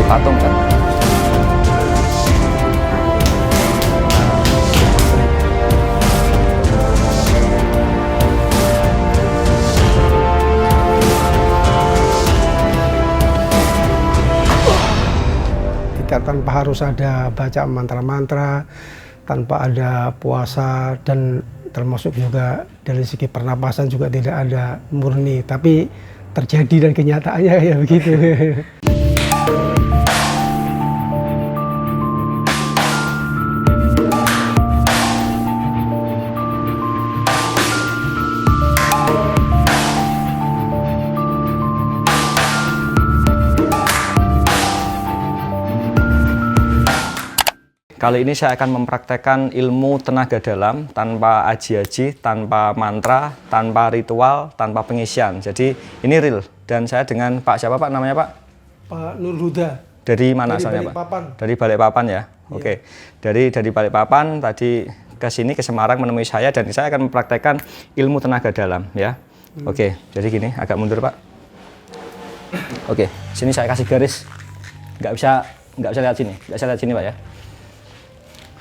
Patung kan. Kita tanpa harus ada baca mantra-mantra, tanpa ada puasa, dan termasuk juga dari segi pernapasan juga tidak ada murni, tapi terjadi dan kenyataannya ya begitu. Kali ini saya akan mempraktekkan ilmu tenaga dalam tanpa aji-aji, tanpa mantra, tanpa ritual, tanpa pengisian. Jadi ini real. Dan saya dengan Pak siapa Pak namanya Pak? Pak Nur Huda. Dari mana asalnya Pak? Balikpapan. Dari Balikpapan ya. Oke. Dari Balikpapan tadi ke sini ke Semarang menemui saya dan saya akan mempraktekkan ilmu tenaga dalam ya. Oke. Jadi gini, agak mundur Pak. Oke. Sini saya kasih garis. Nggak bisa lihat sini. Nggak bisa lihat sini Pak ya.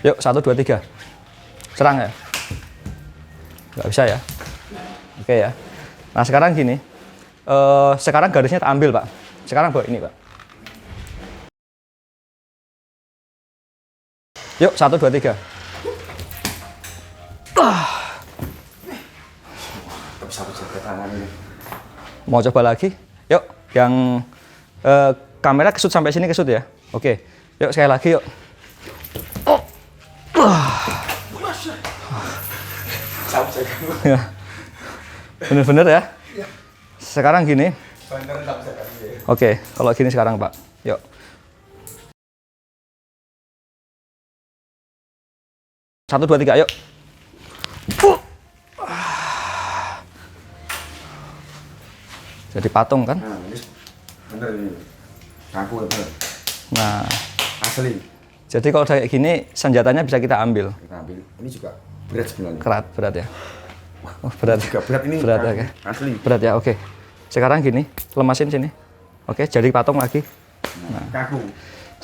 Yuk, 1, 2, 3. Serang ya? Nggak bisa ya? Oke ya. Nah sekarang gini. Sekarang garisnya tak ambil Pak. Sekarang bawa ini Pak. Yuk, 1, 2, 3. Mau coba lagi? Yuk, yang kamera kesut sampai sini kesut ya. Oke. Yuk, sekali lagi yuk. Bener-bener ya. Sekarang gini. Oke, kalau gini sekarang Pak. Yuk. Satu, dua, tiga, yuk. Jadi patung kan? Nah, ini bener ini. Kaku bener. Nah, Asli. jadi kalau kayak gini senjatanya bisa kita ambil. Kita ambil. Ini juga berat sebenarnya. Berat ya. Oh, berat. Juga berat ini. Berat ya. Kaku. Okay. Asli. Berat ya, oke. Sekarang gini, lemasin sini. Oke, jadi patung lagi. Nah, kaku.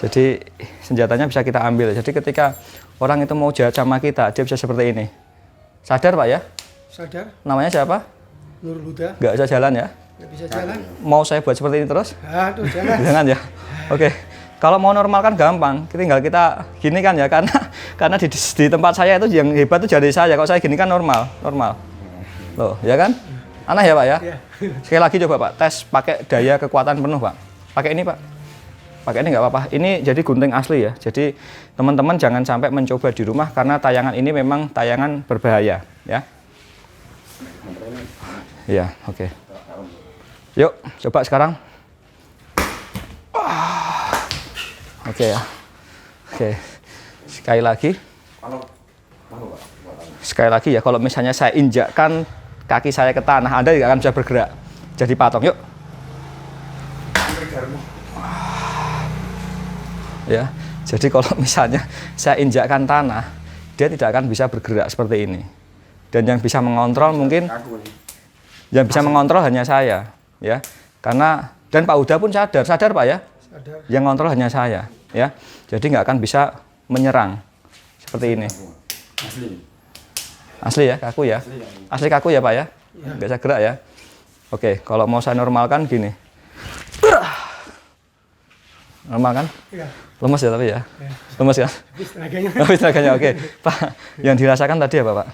Jadi senjatanya bisa kita ambil. Jadi ketika orang itu mau jahat sama kita, dia bisa seperti ini. Sadar Pak ya? Sadar. Namanya siapa? Nur Huda. Nggak bisa jalan ya? Nggak bisa jalan. Mau saya buat seperti ini terus? Aduh, jangan. Jangan ya. Oke. Kalau mau normal kan gampang. Tinggal kita gini kan ya, karena di tempat saya itu yang hebat itu jari saya. Kalau saya gini kan normal. Loh, ya kan? Aneh ya Pak ya? Iya. Sekali lagi coba Pak, tes pakai daya kekuatan penuh Pak. Pakai ini Pak. Pakai ini nggak apa-apa. Ini jadi gunting asli ya. Jadi teman-teman jangan sampai mencoba di rumah karena tayangan ini memang tayangan berbahaya ya. Iya, oke. Yuk, coba sekarang. Oke ya. Oke. Sekali lagi. Sekali lagi ya, kalau misalnya saya injakkan kaki saya ke tanah, Anda tidak akan bisa bergerak. Jadi patung, yuk. Ya. Jadi kalau misalnya saya injakkan tanah, dia tidak akan bisa bergerak seperti ini. Dan yang bisa mengontrol mungkin yang bisa mengontrol hanya saya, ya. Karena dan Pak Huda pun sadar Pak ya. Sadar. Yang kontrol hanya saya, ya. Jadi nggak akan bisa menyerang seperti ini. Asli ya, kaku ya. Asli kaku ya Pak ya. Nggak bisa gerak ya. Oke, kalau mau saya normalkan gini. Normal kan? Iya. Lemes ya tapi ya. Lemes ya. Habis tenaganya. Habis tenaganya. Oke, Pak. Yang dirasakan tadi apa Pak?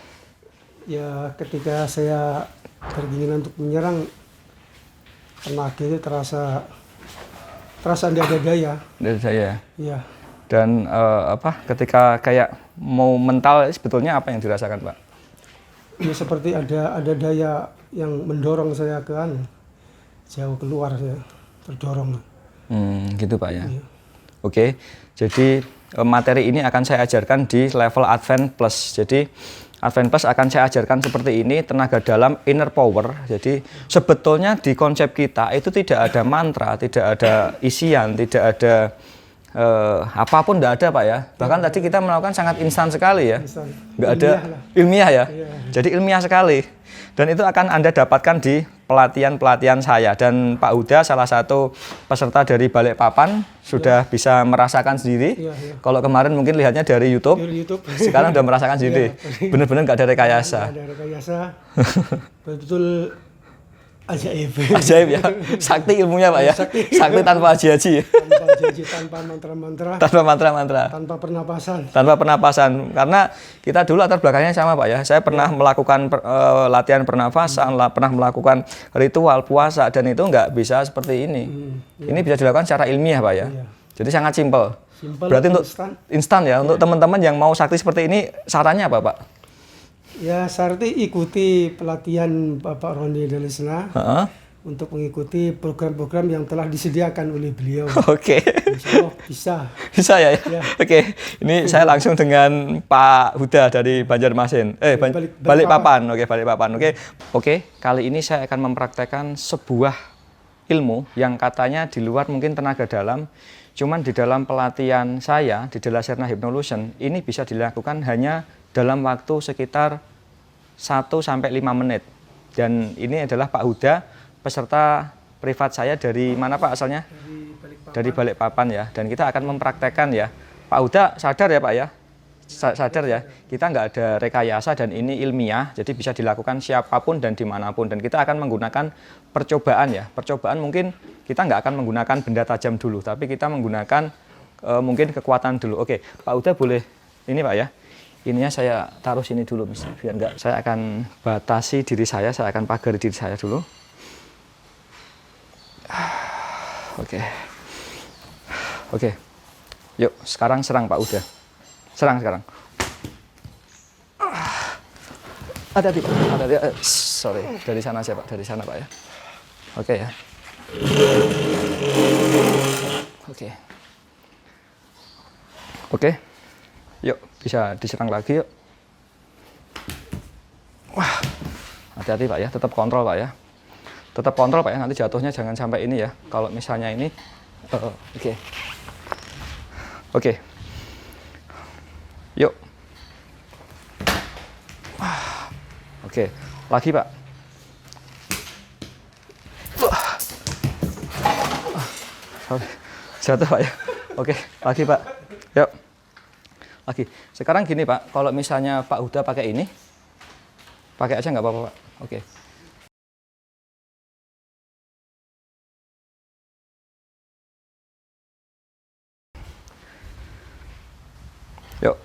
Ya, ketika saya berkeinginan untuk menyerang, tenaga itu terasa tidak ada daya. Dari saya. Iya. Dan ketika kayak mau mental sebetulnya apa yang dirasakan Pak? Ya seperti ada daya yang mendorong saya ke jauh keluar, saya terdorong. Gitu Pak ya. Iya. Oke. Jadi materi ini akan saya ajarkan di level Advance Plus. Jadi Advance Plus akan saya ajarkan seperti ini, tenaga dalam inner power. Jadi sebetulnya di konsep kita itu tidak ada mantra, tidak ada isian, tidak ada apapun nggak ada Pak ya. Bahkan tadi kita melakukan sangat instan sekali ya. Nggak ada ilmiah ya. Jadi ilmiah sekali. Dan itu akan Anda dapatkan di pelatihan-pelatihan saya. Dan Pak Huda salah satu peserta dari Balikpapan sudah bisa merasakan sendiri. Kalau kemarin mungkin lihatnya dari YouTube. Sekarang sudah merasakan sendiri. Benar-benar nggak ada rekayasa. Nggak ada rekayasa. Betul ajaib. Ajaib ya. Sakti ilmunya Pak ya. Sakti tanpa haji-haji. Tanpa haji, tanpa mantra-mantra. Tanpa mantra-mantra. Tanpa pernapasan. Tanpa pernapasan. Karena kita dulu latar belakangnya sama Pak ya. Saya pernah melakukan latihan pernafasan, pernah melakukan ritual puasa dan itu nggak bisa seperti ini. Ini bisa dilakukan secara ilmiah Pak ya. Jadi sangat simpel. Berarti untuk instan ya. Untuk teman-teman yang mau sakti seperti ini, sarannya apa Pak? Ya, Sarti ikuti pelatihan Bapak Roni Delisna untuk mengikuti program-program yang telah disediakan oleh beliau. Oke. Insya Allah bisa. Bisa ya? Oke. Ini saya langsung dengan Pak Huda dari Banjarmasin. Balikpapan. Oke, Balikpapan. Oke, kali ini saya akan mempraktekkan sebuah ilmu yang katanya di luar mungkin tenaga dalam. Cuman di dalam pelatihan saya di Delasserna Hypnolution ini bisa dilakukan hanya dalam waktu sekitar 1-5 menit. Dan ini adalah Pak Huda, peserta privat saya dari mana Pak asalnya? Dari Balikpapan ya. Dan kita akan mempraktekkan ya. Pak Huda sadar ya Pak ya? Sadar ya, kita nggak ada rekayasa dan ini ilmiah, jadi bisa dilakukan siapapun dan dimanapun. Dan kita akan menggunakan percobaan ya. Percobaan mungkin kita nggak akan menggunakan benda tajam dulu, tapi kita menggunakan mungkin kekuatan dulu. Oke, Pak Huda boleh ini Pak ya. Ininya saya taruh sini dulu, biar enggak. Saya akan batasi diri saya akan pagari diri saya dulu. Oke. Yuk, sekarang serang Pak Huda. Serang sekarang. Hati-hati. Sorry, dari sana aja Pak, dari sana Pak ya. Oke ya. Oke. Yuk, bisa diserang lagi yuk. Wah, hati-hati Pak ya, tetap kontrol Pak ya. Tetap kontrol Pak ya, nanti jatuhnya jangan sampai ini ya. Kalau misalnya ini, Oke. Yuk. Oke, lagi Pak. Jatuh Pak ya. Oke, lagi Pak. Yuk. Lagi. Sekarang gini Pak, kalau misalnya Pak Huda pakai ini, pakai aja nggak apa-apa Pak. Oke. Yuk.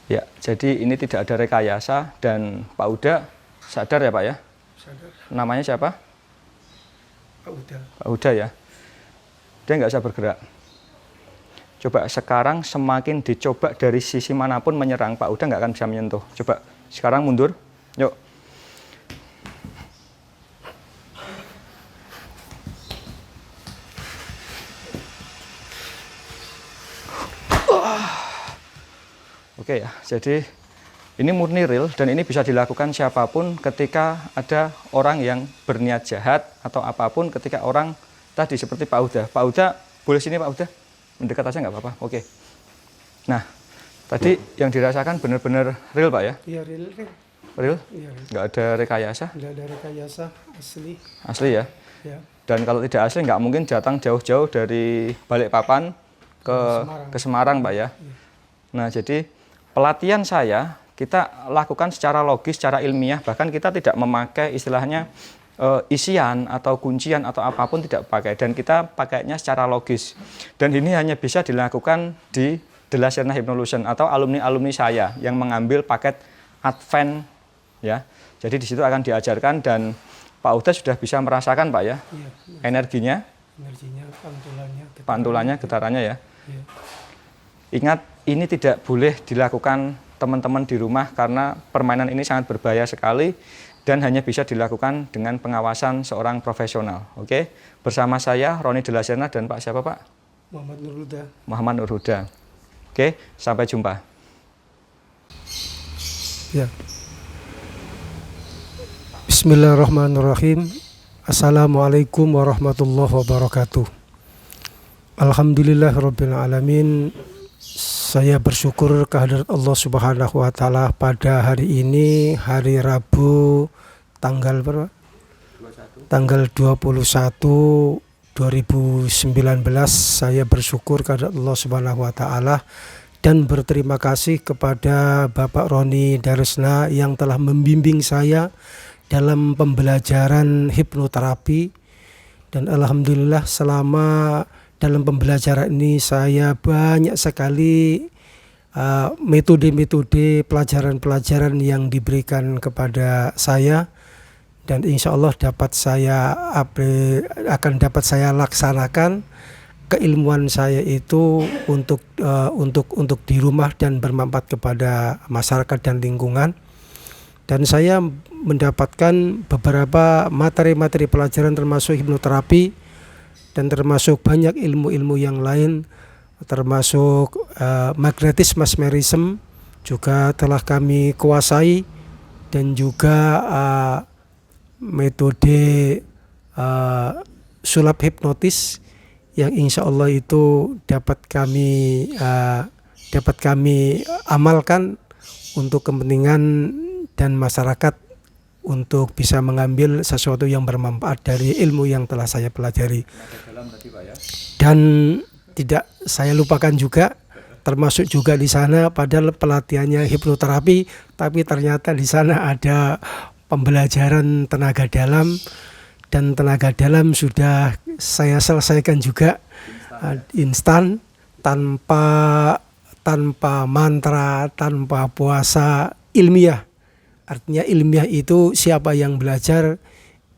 Ya, jadi ini tidak ada rekayasa dan Pak Huda sadar ya Pak ya? Sadar. Namanya siapa? Pak Huda. Pak Huda ya. Dia nggak bisa bergerak. Coba sekarang semakin dicoba dari sisi manapun menyerang, Pak Huda nggak akan bisa menyentuh. Coba sekarang mundur. Yuk. Oke ya, jadi ini murni real dan ini bisa dilakukan siapapun ketika ada orang yang berniat jahat atau apapun, ketika orang tadi seperti Pak Huda. Pak Huda, boleh sini Pak Huda? Mendekat aja nggak apa-apa, oke. Nah, tadi yang dirasakan benar-benar real Pak ya? Iya, real. Real? Iya, real. Nggak ada rekayasa? Nggak ada rekayasa, asli. Asli ya? Ya. Dan kalau tidak asli nggak mungkin datang jauh-jauh dari Balikpapan ke Semarang Pak ya? Nah, jadi pelatihan saya kita lakukan secara logis, secara ilmiah, bahkan kita tidak memakai istilahnya isian atau kuncian atau apapun tidak pakai, dan kita pakainya secara logis. Dan ini hanya bisa dilakukan di Delasserna Hypnolution atau alumni-alumni saya yang mengambil paket Advent ya. Jadi di situ akan diajarkan dan Pak Huda sudah bisa merasakan Pak ya, Iya, energinya, pantulannya, getarannya ya. Iya. Ingat, ini tidak boleh dilakukan teman-teman di rumah karena permainan ini sangat berbahaya sekali dan hanya bisa dilakukan dengan pengawasan seorang profesional. Oke, bersama saya Roni Delasserna dan Pak siapa Pak? Muhammad Nur Huda. Muhammad Nur Huda. Oke, sampai jumpa. Ya. Bismillahirrahmanirrahim. Assalamualaikum warahmatullahi wabarakatuh. Alhamdulillahirabbil alamin. Saya bersyukur kehadirat Allah Subhanahu wa taala pada hari ini, hari Rabu tanggal berapa? Tanggal 21 2019. Saya bersyukur kehadirat Allah Subhanahu wa taala dan berterima kasih kepada Bapak Roni Daresna yang telah membimbing saya dalam pembelajaran hipnoterapi. Dan alhamdulillah selama dalam pembelajaran ini saya banyak sekali metode-metode pelajaran-pelajaran yang diberikan kepada saya, dan insya Allah akan dapat saya laksanakan keilmuan saya itu untuk di rumah dan bermanfaat kepada masyarakat dan lingkungan. Dan saya mendapatkan beberapa materi-materi pelajaran termasuk hipnoterapi dan termasuk banyak ilmu-ilmu yang lain, termasuk magnetis mesmerism juga telah kami kuasai, dan juga metode sulap hipnotis yang insya Allah itu dapat kami amalkan untuk kepentingan dan masyarakat untuk bisa mengambil sesuatu yang bermanfaat dari ilmu yang telah saya pelajari. Dan tidak saya lupakan juga, termasuk juga di sana padahal pelatihannya hipnoterapi, tapi ternyata di sana ada pembelajaran tenaga dalam, dan tenaga dalam sudah saya selesaikan juga instan, tanpa mantra, tanpa puasa, ilmiah. Artinya ilmiah itu siapa yang belajar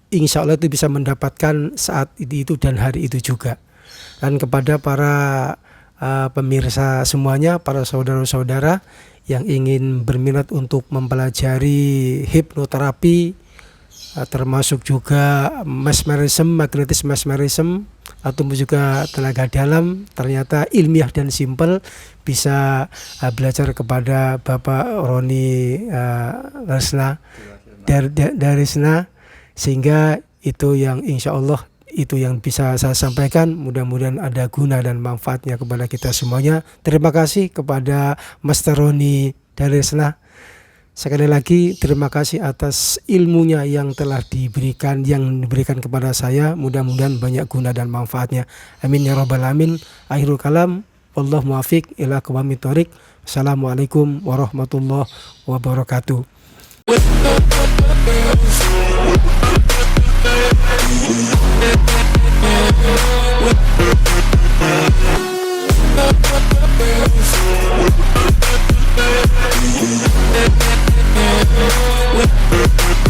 insya Allah itu bisa mendapatkan saat itu dan hari itu juga. Dan kepada para pemirsa semuanya, para saudara-saudara yang ingin berminat untuk mempelajari hipnoterapi, termasuk juga mesmerism, magnetis mesmerism, atau juga tenaga dalam, ternyata ilmiah dan simpel, bisa belajar kepada Bapak Roni Daresna, sehingga itu yang insya Allah itu yang bisa saya sampaikan. Mudah-mudahan ada guna dan manfaatnya kepada kita semuanya. Terima kasih kepada Master Roni Daresna. Sekali lagi terima kasih atas ilmunya yang telah diberikan kepada saya. Mudah-mudahan banyak guna dan manfaatnya. Amin ya rabbal alamin. Akhirul kalam, wallahu muwaffiq ila aqwamit thoriq. Assalamualaikum warahmatullahi wabarakatuh. We'll be right back.